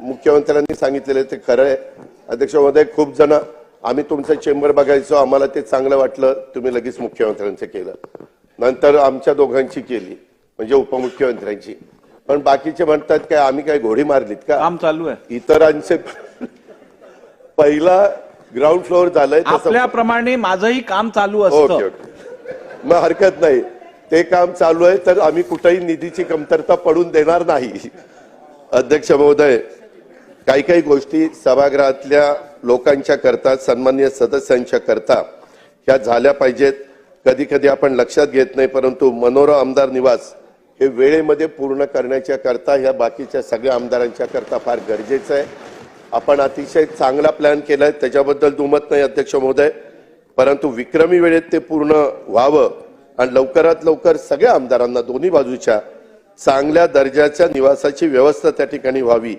मुख्यमंत्र्यांनी सांगितलेले ते खरं आहे. अध्यक्ष महोदय, खूप जण आम्ही तुमचं चेंबर बघायचो, आम्हाला ते चांगलं वाटलं, तुम्ही लगेच मुख्यमंत्र्यांचं केलं, नंतर आमच्या दोघांची केली म्हणजे उपमुख्यमंत्र्यांची. पण बाकीचे म्हणतात काय आम्ही काय घोडी मारलीत का? काम चालू आहे इतरांचे पहिला ग्राउंड फ्लोअर झालंय आपल्याप्रमाणे माझंही काम चालू असतं. ओके ओके, मग हरकत नाही, ते काम चालू आहे तर आम्ही कुठेही निधीची कमतरता पडून देणार नाही. अध्यक्ष महोदय, काही काही गोष्टी सभागृहातल्या लोकांच्या करता, सन्माननीय सदस्यांच्या करता ह्या झाल्या पाहिजेत. कधी कधी आपण लक्षात घेत नाही, परंतु मनोरा आमदार निवास हे वेळेमध्ये पूर्ण करण्याच्या करता ह्या बाकीच्या सगळ्या आमदारांच्या करता फार गरजेचं आहे. आपण अतिशय चांगला प्लॅन केलाय, त्याच्याबद्दल दुमत नाही अध्यक्ष महोदय, परंतु विक्रमी वेळेत ते पूर्ण व्हावं आणि लवकरात लवकर सगळ्या आमदारांना दोन्ही बाजूच्या चांगल्या दर्जाच्या निवासाची व्यवस्था त्या ठिकाणी व्हावी